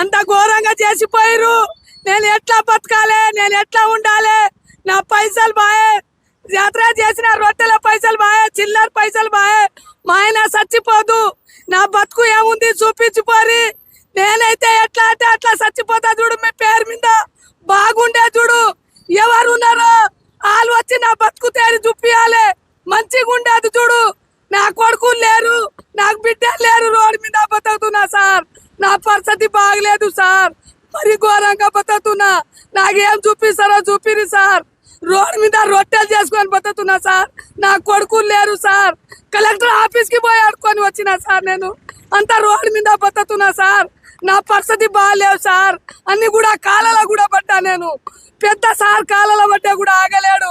అంత ఘోరంగా చేసిపోయారు. నేను ఎట్లా బతకాలి, నేను ఎట్లా ఉండాలి? నా పైసలు బాయే, యాత్ర చేసిన రొట్టెల పైసలు బాయే, చిల్లర పైసలు బాయే. మా ఆయన చచ్చిపోదు, నా బతుకు ఏముంది చూపించిపోరి. నేనైతే ఎట్లా అంటే అట్లా చచ్చిపోతా చూడు. మీ పేరు మీద బాగుండే చూడు. ఎవరు ఉన్నారో వాళ్ళు వచ్చి నా బతుకు తేరి చూపియాలి. మంచిగా ఉండేది చూడు. నా కొడుకులు లేరు, నాకు బిడ్డలు లేరు. రోడ్డు మీద బతుకుతున్నా సార్. నా పరిస్థితి బాగలేదు సార్. మరి ఘోరంగా బతుకుతున్నా. నాకేం చూపిస్తారో చూపిరి సార్. రోడ్డు మీద రొట్టెలు చేసుకొని బతుకుతున్నా సార్. నా కొడుకులు లేరు సార్. కలెక్టర్ ఆఫీస్ కి పోయి ఆడుకొని వచ్చినా సార్. నేను అంతా రోడ్డు మీద బతుకుతున్నా సార్. నా పరిస్థితి బాగాలేవు సార్. అన్ని కూడా కాలలో కూడా పడ్డా. నేను పెద్ద సార్ కాలలో పడ్డా కూడా ఆగలేడు.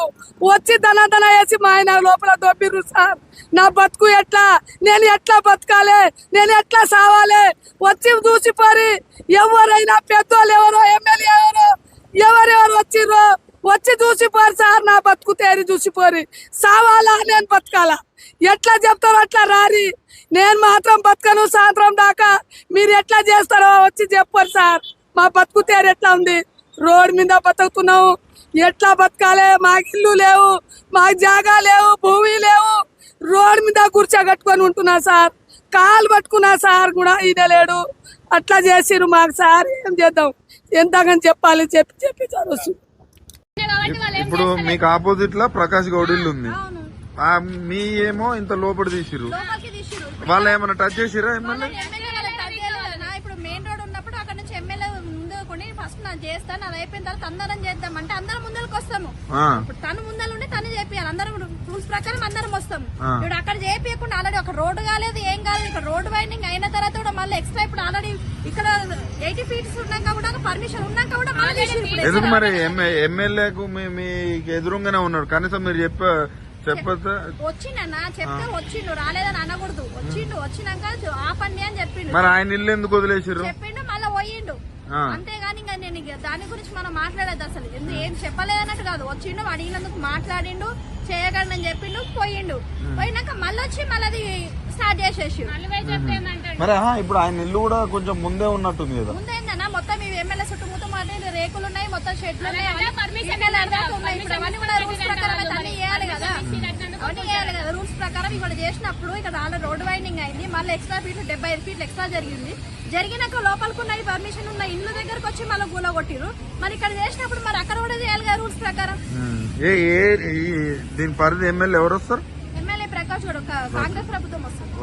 వచ్చి దన వేసి మా ఆయన లోపల దొబ్బిర్రు సార్. నా బతుకు ఎట్లా, నేను ఎట్లా బతకాలి, నేను ఎట్లా సావాలి? వచ్చి చూసిపోరి. ఎవరైనా పెద్దోళ్ళు ఎవరో, ఎమ్మెల్యే ఎవరెవరు వచ్చిర్రో వచ్చి చూసిపోరు సార్. నా బతుకు తేరి చూసిపోరి. సావాలా, నేను బతకాలా? ఎట్లా చెప్తారో అట్లా రారి. నేను మాత్రం బతకను సాయంత్రం దాకా. మీరు ఎట్లా చేస్తారో వచ్చి చెప్పారు సార్. మా బతుకు తేరు ఎట్లా ఉంది? రోడ్ మీద బతుకుతున్నావు. ఎట్లా బతకాలి? మాకు ఇల్లు లేవు, మాకు జాగా లేవు, భూమి లేవు. రోడ్ మీద కూర్చోగట్టుకొని ఉంటున్నా సార్. కాలు పట్టుకున్నా సార్ కూడా ఈయనలేడు. అట్లా చేసిరు మాకు సార్. ఏం చేద్దాం? ఎంతగాని చెప్పాలి? చెప్పి సార్ వస్తుంది. ఇప్పుడు మీకు ఆపోజిట్ లా ప్రకాష్ గౌడ్ ఇల్లు ఉంది. మీ ఏమో ఇంత లోపల తీసిరు. వాళ్ళు ఏమైనా టచ్ చేసిరా? ఎమ్మెల్యే ఇప్పుడు మెయిన్ రోడ్ ఉన్నప్పుడు అక్కడ నుంచి ఎమ్మెల్యే ముందు కొని ఫస్ట్ నాకు చేస్తాను, అది అయిపోయిన తర్వాత అందరం చేద్దాం అంటే అందరం ముందరకు వస్తాము. ఇప్పుడు తను ముందర ఉండి తను చేపియాలి. అందరం రూల్స్ ప్రకారం అందరం వస్తాము. ఇప్పుడు అక్కడ చేపియకుండా ఆల్రెడీ ఒక రోడ్డు కాలేదు, ఏం కాలేదు. ఇక్కడ రోడ్డు వైండింగ్ అయిన తర్వాత కూడా మళ్ళీ ఎక్స్ట్రా ఇప్పుడు ఆల్రెడీ ఇక్కడ 80 feet ఉన్నాక కూడా పర్మిషన్ ఉన్నాక కూడా ఎందుకు మరి ఎమ్మెల్యేకు మీ ఎదురుగానే ఉన్నాడు. కనీసం మీరు వచ్చిండన్నా చెప్తే వచ్చిండు, రాలేదని అనకూడదు. వచ్చినాక ఆపండి అని చెప్పిండు. మరి ఆయన ఇల్లు ఎందుకు వదిలేసారు? చెప్పిండు, మళ్ళీ పోయిండు. అంతేగాని ఇంకా నేను దాని గురించి మనం మాట్లాడేది అసలు ఏం చెప్పలేదన్నట్టు కాదు. వచ్చిండు, అడిగినందుకు మాట్లాడిండు, చేయగలను అని చెప్పిండు, పోయిండు. పోయినాక మళ్ళీ వచ్చి మళ్ళీ స్టార్ట్ చేసేసి మరి ఇప్పుడు ఆయన ఇల్లు కూడా కొంచెం ముందే ఉన్నట్టుంది కదా. ముందేందన్నా మొత్తం ఇవి ఎమ్మెల్యే చుట్టుముట్టు రేకులు ఉన్నాయి, మొత్తం షెడ్లు ఉన్నాయి. అవన్నీ కూడా రూల్స్ ప్రకారం అన్ని వేయాలి కదా. అవన్నీ వేయాలి కదా రూల్స్ ప్రకారం. ఇక్కడ చేసినప్పుడు ఇక్కడ ఆల్రెడీ రోడ్ వైండింగ్ అయింది. మళ్ళీ ఎక్స్ట్రా ఫీట్లు 75 feet ఎక్స్ట్రా జరిగినాక లోపలికున్న పర్మిషన్ ఉన్న ఇల్లు దగ్గరకు వచ్చి మళ్ళీ గూల కొట్టిరు. మరి ఇక్కడ చేసినప్పుడు మరి అక్కడ కూడా చేయాలి కదా రూల్స్ ప్రకారం. దీని పరిధి ఎమ్మెల్యే ఎవరు వస్తారు? ఎమ్మెల్యే ప్రకాష్ గౌడ్, కాంగ్రెస్ ప్రభుత్వం వస్తుంది.